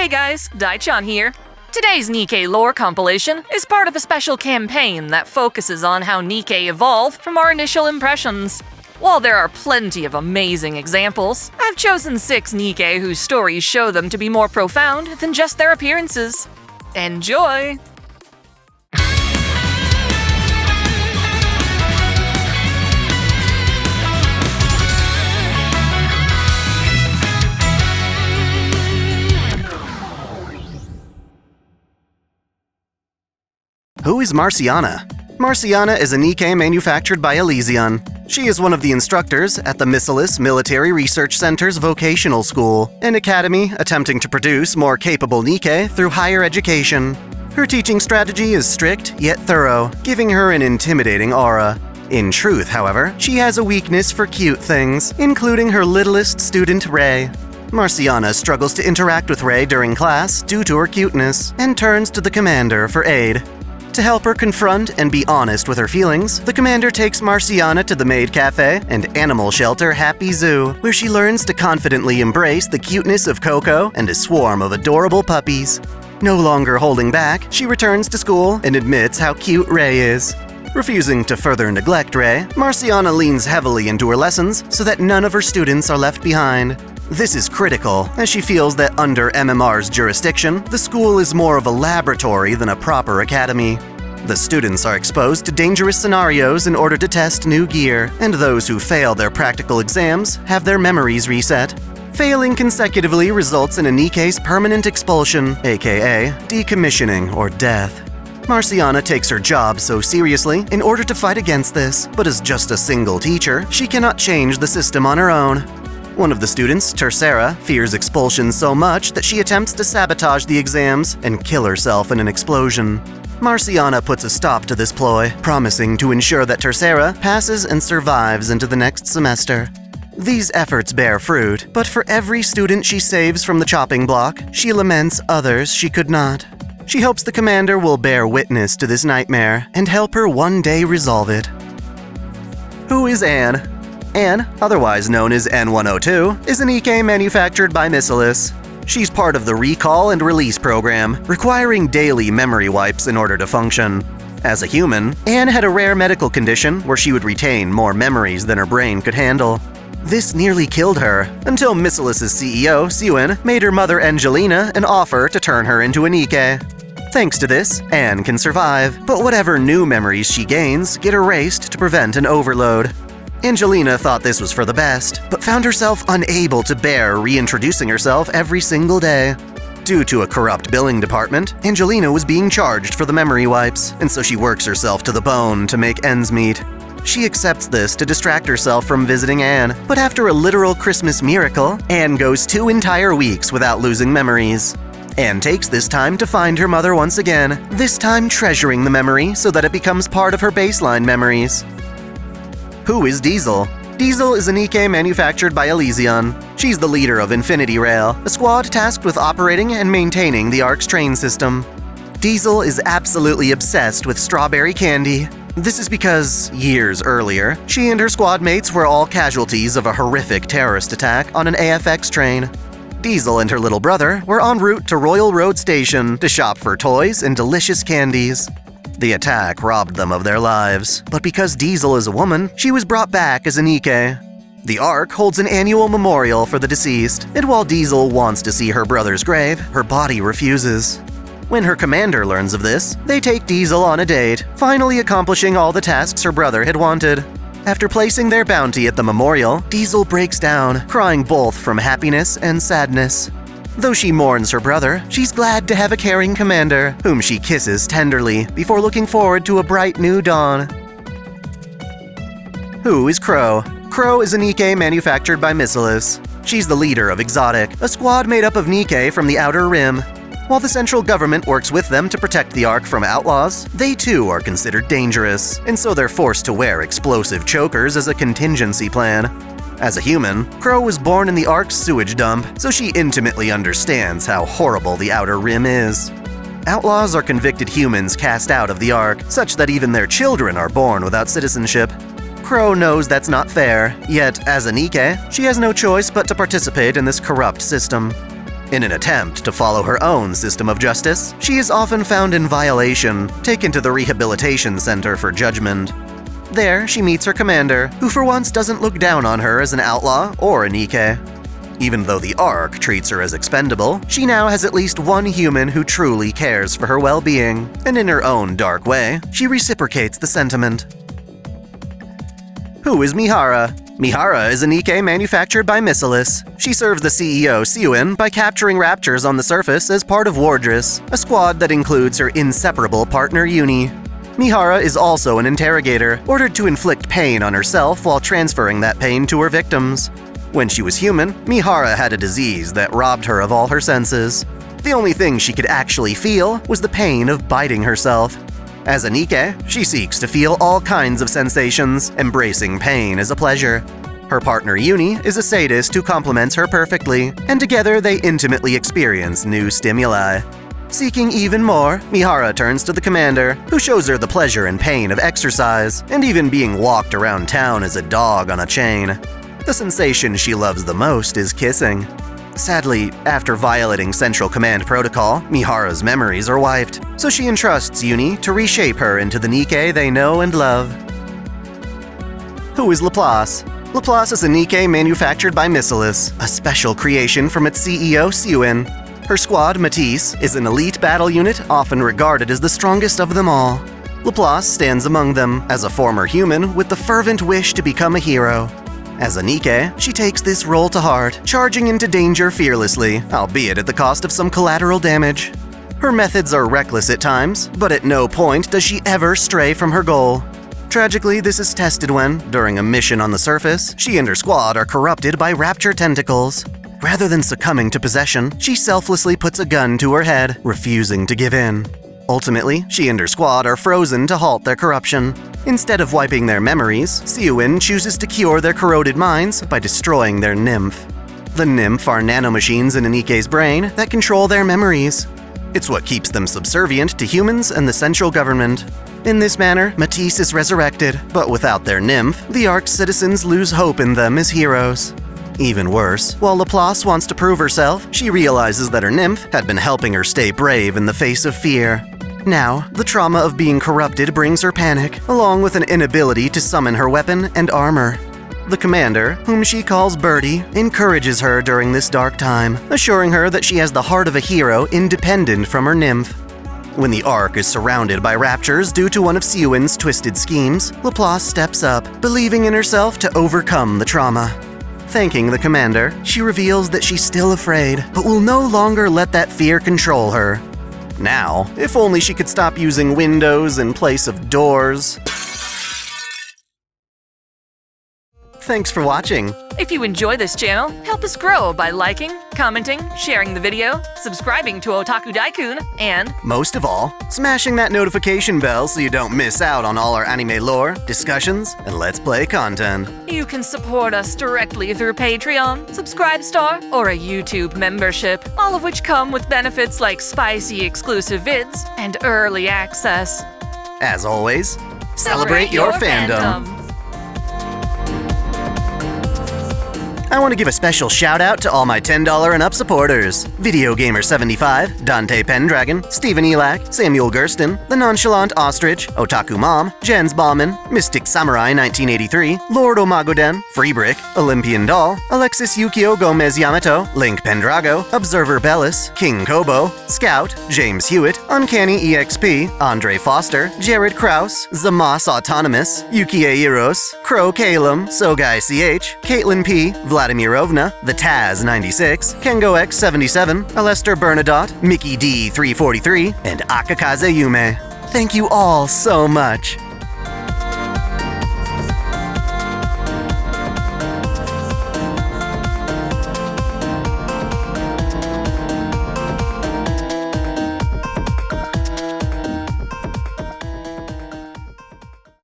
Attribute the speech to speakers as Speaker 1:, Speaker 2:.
Speaker 1: Hey guys, Dai-chan here. Today's Nikke lore compilation is part of a special campaign that focuses on how Nikke evolved from our initial impressions. While there are plenty of amazing examples, I've chosen 6 Nikke whose stories show them to be more profound than just their appearances. Enjoy!
Speaker 2: Who is Marciana? Marciana is a Nikke manufactured by Elysion. She is one of the instructors at the Miscellaneous Military Research Center's vocational school, an academy attempting to produce more capable Nikke through higher education. Her teaching strategy is strict yet thorough, giving her an intimidating aura. In truth, however, she has a weakness for cute things, including her littlest student, Rei. Marciana struggles to interact with Rei during class due to her cuteness, and turns to the commander for aid. To help her confront and be honest with her feelings, the commander takes Marciana to the maid cafe and animal shelter Happy Zoo, where she learns to confidently embrace the cuteness of Coco and a swarm of adorable puppies. No longer holding back, she returns to school and admits how cute Rei is. Refusing to further neglect Rei, Marciana leans heavily into her lessons so that none of her students are left behind. This is critical, as she feels that under MMR's jurisdiction, the school is more of a laboratory than a proper academy. The students are exposed to dangerous scenarios in order to test new gear, and those who fail their practical exams have their memories reset. Failing consecutively results in a Nikke's permanent expulsion, aka decommissioning or death. Marciana takes her job so seriously in order to fight against this, but as just a single teacher, she cannot change the system on her own. One of the students, Tercera, fears expulsion so much that she attempts to sabotage the exams and kill herself in an explosion. Marciana puts a stop to this ploy, promising to ensure that Tercera passes and survives into the next semester. These efforts bear fruit, but for every student she saves from the chopping block, she laments others she could not. She hopes the commander will bear witness to this nightmare and help her one day resolve it. Who is Anne? Anne, otherwise known as N102, is an Nikke manufactured by Miscellaneous. She's part of the recall and release program, requiring daily memory wipes in order to function. As a human, Anne had a rare medical condition where she would retain more memories than her brain could handle. This nearly killed her, until Miscellaneous' CEO, Suen, made her mother Angelina an offer to turn her into a Nikke. Thanks to this, Anne can survive, but whatever new memories she gains get erased to prevent an overload. Angelina thought this was for the best, but found herself unable to bear reintroducing herself every single day. Due to a corrupt billing department, Angelina was being charged for the memory wipes, and so she works herself to the bone to make ends meet. She accepts this to distract herself from visiting Anne, but after a literal Christmas miracle, Anne goes 2 entire weeks without losing memories. Anne takes this time to find her mother once again, this time treasuring the memory so that it becomes part of her baseline memories. Who is Diesel? Diesel is a Nikke manufactured by Elysion. She's the leader of Infinity Rail, a squad tasked with operating and maintaining the Ark's train system. Diesel is absolutely obsessed with strawberry candy. This is because, years earlier, she and her squad mates were all casualties of a horrific terrorist attack on an AFX train. Diesel and her little brother were en route to Royal Road Station to shop for toys and delicious candies. The attack robbed them of their lives, but because Diesel is a woman, she was brought back as a Nikke. The Ark holds an annual memorial for the deceased, and while Diesel wants to see her brother's grave, her body refuses. When her commander learns of this, they take Diesel on a date, finally accomplishing all the tasks her brother had wanted. After placing their bounty at the memorial, Diesel breaks down, crying both from happiness and sadness. Though she mourns her brother, she's glad to have a caring commander, whom she kisses tenderly before looking forward to a bright new dawn. Who is Crow? Crow is a Nikke manufactured by Miscellaneous. She's the leader of Exotic, a squad made up of Nikke from the Outer Rim. While the central government works with them to protect the Ark from outlaws, they too are considered dangerous, and so they're forced to wear explosive chokers as a contingency plan. As a human, Crow was born in the Ark's sewage dump, so she intimately understands how horrible the Outer Rim is. Outlaws are convicted humans cast out of the Ark, such that even their children are born without citizenship. Crow knows that's not fair, yet as a Nikke, she has no choice but to participate in this corrupt system. In an attempt to follow her own system of justice, she is often found in violation, taken to the Rehabilitation Center for judgment. There, she meets her commander, who for once doesn't look down on her as an outlaw or a Nikke. Even though the ARC treats her as expendable, she now has at least one human who truly cares for her well-being, and in her own dark way, she reciprocates the sentiment. Who is Mihara? Mihara is a Nikke manufactured by Missilis. She serves the CEO Siuin by capturing raptures on the surface as part of Wardress, a squad that includes her inseparable partner Uni. Mihara is also an interrogator, ordered to inflict pain on herself while transferring that pain to her victims. When she was human, Mihara had a disease that robbed her of all her senses. The only thing she could actually feel was the pain of biting herself. As a Nikke, she seeks to feel all kinds of sensations, embracing pain as a pleasure. Her partner Uni is a sadist who complements her perfectly, and together they intimately experience new stimuli. Seeking even more, Mihara turns to the commander, who shows her the pleasure and pain of exercise, and even being walked around town as a dog on a chain. The sensation she loves the most is kissing. Sadly, after violating Central Command protocol, Mihara's memories are wiped, so she entrusts Uni to reshape her into the Nikke they know and love. Who is Laplace? Laplace is a Nikke manufactured by Missilis, a special creation from its CEO Siuin. Her squad, Matisse, is an elite battle unit often regarded as the strongest of them all. Laplace stands among them as a former human with the fervent wish to become a hero. As a Nikke, she takes this role to heart, charging into danger fearlessly, albeit at the cost of some collateral damage. Her methods are reckless at times, but at no point does she ever stray from her goal. Tragically, this is tested when, during a mission on the surface, she and her squad are corrupted by rapture tentacles. Rather than succumbing to possession, she selflessly puts a gun to her head, refusing to give in. Ultimately, she and her squad are frozen to halt their corruption. Instead of wiping their memories, Siuin chooses to cure their corroded minds by destroying their nymph. The nymph are nanomachines in a Nikke's brain that control their memories. It's what keeps them subservient to humans and the central government. In this manner, Matisse is resurrected, but without their nymph, the ARC's citizens lose hope in them as heroes. Even worse, while Laplace wants to prove herself, she realizes that her nymph had been helping her stay brave in the face of fear. Now, the trauma of being corrupted brings her panic, along with an inability to summon her weapon and armor. The commander, whom she calls Birdie, encourages her during this dark time, assuring her that she has the heart of a hero independent from her nymph. When the ARC is surrounded by raptures due to one of Siuin's twisted schemes, Laplace steps up, believing in herself to overcome the trauma. Thanking the commander, she reveals that she's still afraid, but will no longer let that fear control her. Now, if only she could stop using windows in place of doors. Thanks for watching.
Speaker 1: If you enjoy this channel, help us grow by liking, commenting, sharing the video, subscribing to OtakuDaiKun, and
Speaker 2: most of all, smashing that notification bell so you don't miss out on all our anime lore, discussions, and Let's Play content.
Speaker 1: You can support us directly through Patreon, Subscribestar, or a YouTube membership, all of which come with benefits like spicy exclusive vids and early access.
Speaker 2: As always, celebrate your fandom. I want to give a special shout out to all my $10 and up supporters. Video Gamer 75, Dante Pendragon, Stephen Elak, Samuel Gersten, The Nonchalant Ostrich, Otaku Mom, Jens Bauman, Mystic Samurai 1983, Lord Omagoden, Freebrick, Olympian Doll, Alexis Yukio Gomez Yamato, Link Pendrago, Observer Bellis, King Kobo, Scout, James Hewitt, Uncanny EXP, Andre Foster, Jared Kraus, Zamas Autonomous, Yukie Eros, Crow Kalem, Sogai CH, Caitlin P, Vladimirovna, The Taz 96, Kengo X 77, Alester Bernadotte, Mickey D 343, and Akakaze Yume. Thank you all so much.